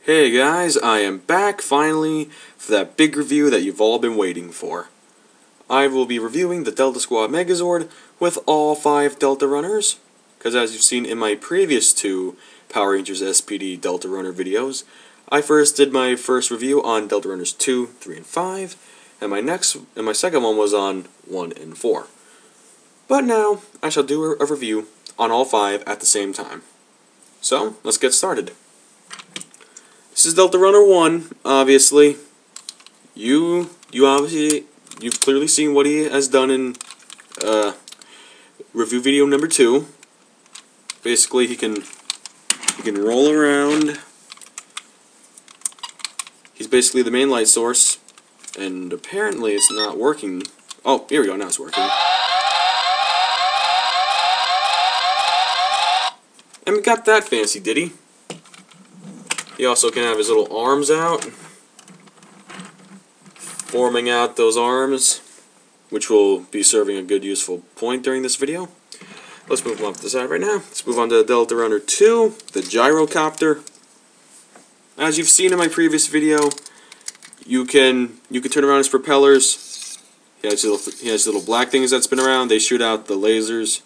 Hey guys, I am back finally for that big review that you've all been waiting for. I will be reviewing the Delta Squad Megazord with all 5 Delta Runners, because as you've seen in my previous 2 Power Rangers S.P.D. Delta Runner videos, I first did my first review on Delta Runners 2, 3, and 5, and my second one was on 1 and 4. But now, I shall do a review on all 5 at the same time. So, let's get started. This is Delta Runner 1, obviously. You've clearly seen what he has done in review video number 2. Basically, he can roll around. He's basically the main light source, and apparently it's not working. Oh, here we go, now it's working. And we got that fancy ditty. He also can have his little arms out, forming out those arms, which will be serving a good useful point during this video. Let's move on to the side right now. Let's move on to Delta Runner 2, the gyrocopter. As you've seen in my previous video, you can turn around his propellers. He has little black things that spin around. They shoot out the lasers.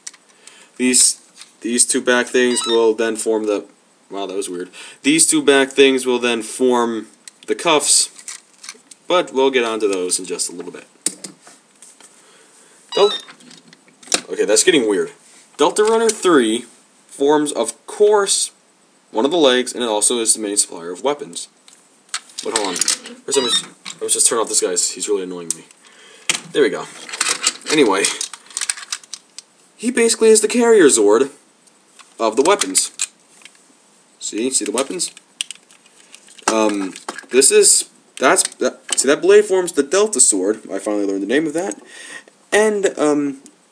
These 2 back things will then form the... Wow, that was weird. These 2 back things will then form the cuffs, but we'll get onto those in just a little bit. Okay, that's getting weird. Delta Runner 3 forms, of course, one of the legs, and it also is the main supplier of weapons. But hold on. First, let's just turn off this guy. He's really annoying me. There we go. Anyway, he basically is the carrier Zord of the weapons. See the weapons? See that blade forms the Delta Sword. I finally learned the name of that. And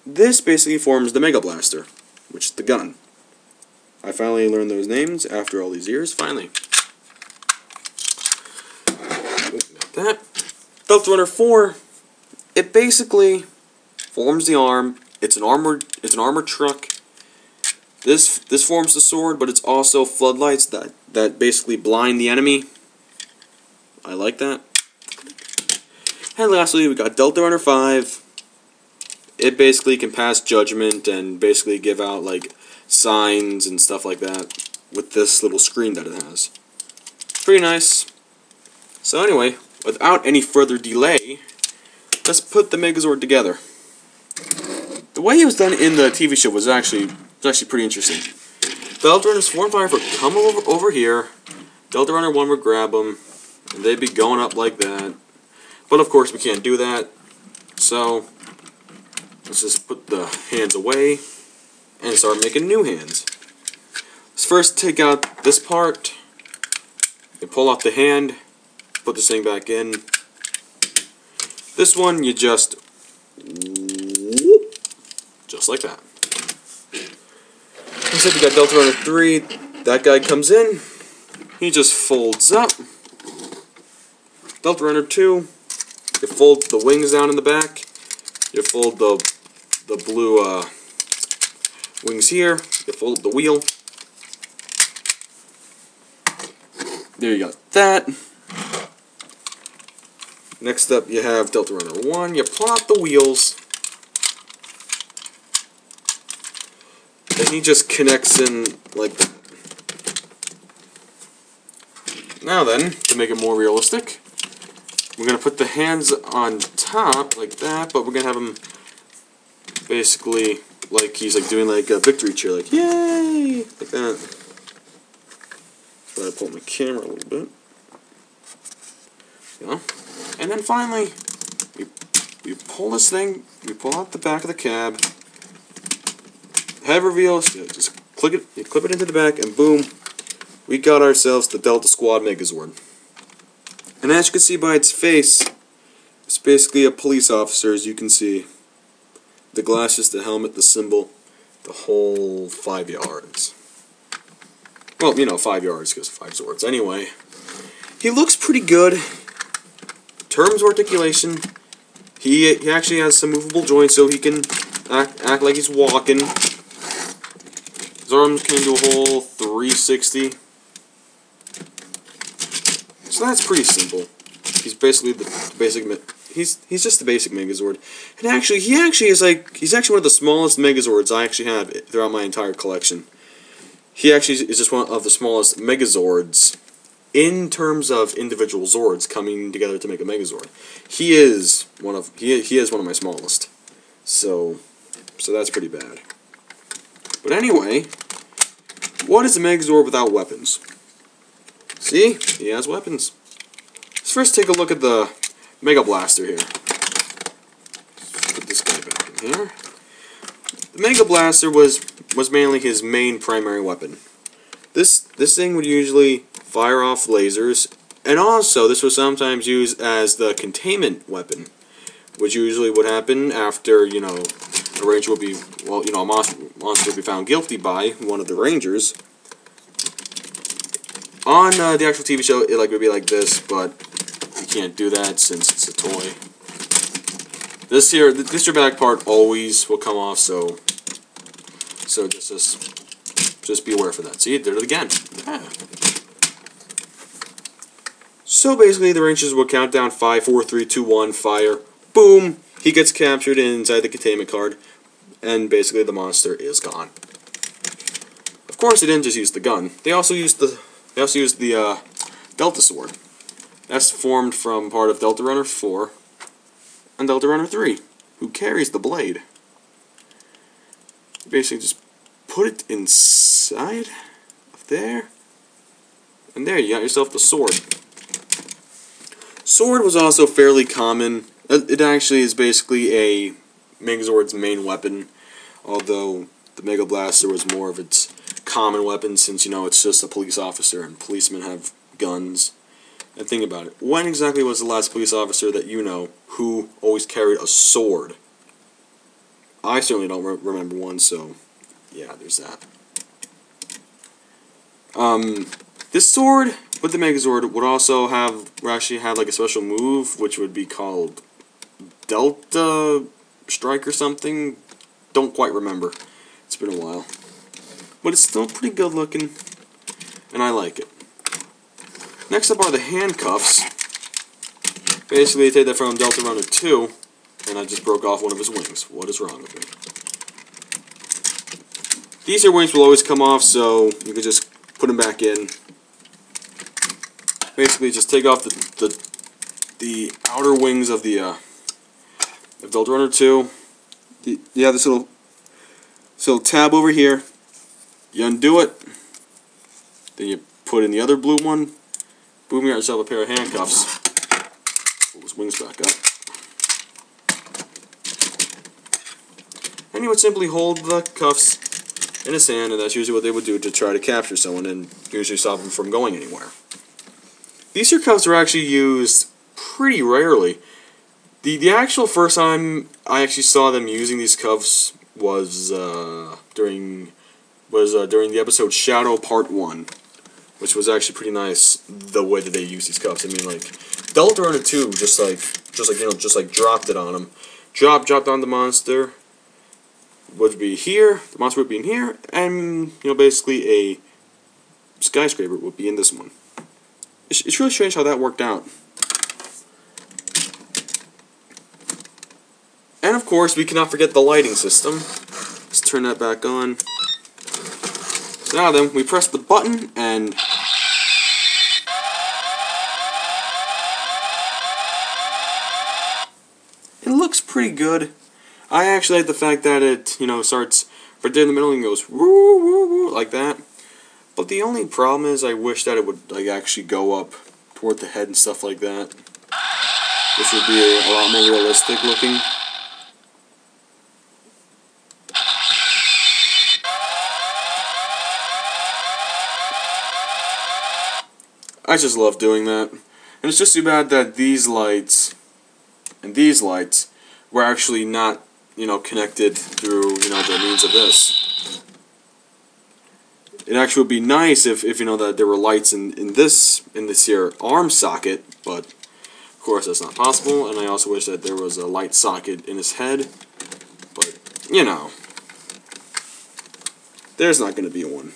this basically forms the Mega Blaster, which is the gun. I finally learned those names after all these years. Finally. Got that. Delta Runner 4. It basically forms the arm. It's an armored truck. This forms the sword, but it's also floodlights that basically blind the enemy. I like that. And lastly, we got Delta Runner 5. It basically can pass judgment and basically give out like signs and stuff like that with this little screen that it has. Pretty nice. So anyway, without any further delay, let's put the Megazord together. The way it was done in the TV show was actually pretty interesting. Delta Runners 4 and 5 would come over here. Delta Runner 1 would grab them, and they'd be going up like that. But of course we can't do that. So let's just put the hands away and start making new hands. Let's first take out this part. You pull out the hand, put this thing back in. This one you just like that. Except we got Delta Runner 3, that guy comes in, he just folds up. Delta Runner 2, you fold the wings down in the back, you fold the blue wings here, you fold up the wheel. There you got that. Next up you have Delta Runner 1, you pull out the wheels. And he just connects in like that. Now then, to make it more realistic, we're going to put the hands on top like that, but we're going to have him basically like he's like doing like a victory cheer, like yay, like that. Try to pull my camera a little bit. And then finally, we pull this thing, we pull out the back of the cab. Head reveal, just click it, you clip it into the back, and boom, we got ourselves the Delta Squad Megazord. And as you can see by its face, it's basically a police officer, as you can see. The glasses, the helmet, the symbol, the whole 5 yards. Well, 5 yards because 5 Zords. Anyway, he looks pretty good. In terms of articulation, he actually has some movable joints, so he can act like he's walking. His arms can do a whole 360. So that's pretty simple. He's basically the basic. He's just the basic Megazord, and actually, he's actually one of the smallest Megazords I actually have throughout my entire collection. He actually is just one of the smallest Megazords in terms of individual Zords coming together to make a Megazord. He is one of my smallest. So that's pretty bad. But anyway, what is a Megazord without weapons? See, he has weapons. Let's first take a look at the Mega Blaster here. Put this guy back in here. The Mega Blaster was mainly his main primary weapon. This thing would usually fire off lasers, and also this was sometimes used as the containment weapon, which usually would happen after, you know, a ranger would be, well, you know, a monster would be found guilty by one of the rangers. On the actual TV show, it would be like this, but you can't do that since it's a toy. This here back part always will come off, so just be aware for that. See, it did it again. Yeah. So basically, the rangers will count down 5, 4, 3, 2, 1, fire. Boom! He gets captured inside the containment card, and basically the monster is gone. Of course, they didn't just use the gun. They also used the Delta Sword. That's formed from part of Delta Runner 4 and Delta Runner 3, who carries the blade. Basically, just put it inside of there, and there you got yourself the sword. Sword was also fairly common. It actually is basically a Megazord's main weapon, although the Mega Blaster was more of its common weapon, since, you know, it's just a police officer and policemen have guns. And think about it. When exactly was the last police officer that you know who always carried a sword? I certainly don't remember one, so yeah, there's that. This sword with the Megazord would actually have like a special move, which would be called Delta Strike or something. Don't quite remember. It's been a while. But it's still pretty good looking, and I like it. Next up are the handcuffs. Basically, I take that from Delta Runner 2, and I just broke off one of his wings. What is wrong with me? These here wings will always come off, so you can just put them back in. Basically, just take off the outer wings of the of Delta Runner 2. You have this little tab over here. You undo it. Then you put in the other blue one. Boom, you got yourself a pair of handcuffs. Pull his wings back up. And you would simply hold the cuffs in his hand, and that's usually what they would do to try to capture someone and usually stop them from going anywhere. These here cuffs are actually used pretty rarely. The actual first time I actually saw them using these cuffs was during the episode Shadow Part 1, which was actually pretty nice, the way that they use these cuffs. I mean, like, Delta Runner 2 just dropped it on him. Dropped on the monster. Would be here, the monster would be in here, and, you know, basically a skyscraper would be in this one. It's really strange how that worked out. And of course, we cannot forget the lighting system. Let's turn that back on. So now then, we press the button, and it looks pretty good. I actually like the fact that it, you know, starts right there in the middle and goes woo woo woo like that. But the only problem is, I wish that it would like actually go up toward the head and stuff like that. This would be a lot more realistic looking. I just love doing that. And it's just too bad that these lights and these lights were actually not, you know, connected through, you know, the means of this. It actually would be nice if you know, that there were lights in this here arm socket, but of course that's not possible, and I also wish that there was a light socket in his head, but, you know, there's not going to be one.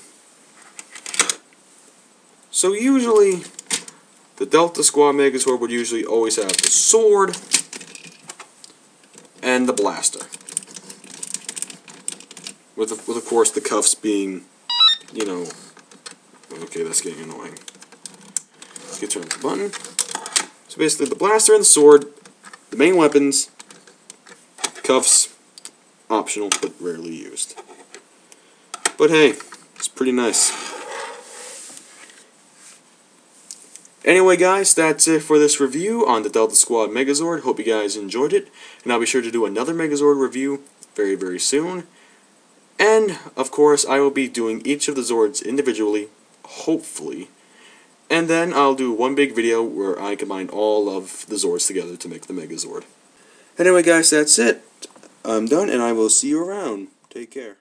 So usually, The Delta Squad Megazord would usually always have the sword and the blaster. With of course the cuffs being, you know, okay, that's getting annoying. Let's get turned to the button. So basically the blaster and the sword, the main weapons, cuffs, optional but rarely used. But hey, it's pretty nice. Anyway guys, that's it for this review on the Delta Squad Megazord. Hope you guys enjoyed it. And I'll be sure to do another Megazord review very, very soon. And, of course, I will be doing each of the Zords individually, hopefully. And then I'll do one big video where I combine all of the Zords together to make the Megazord. Anyway guys, that's it. I'm done and I will see you around. Take care.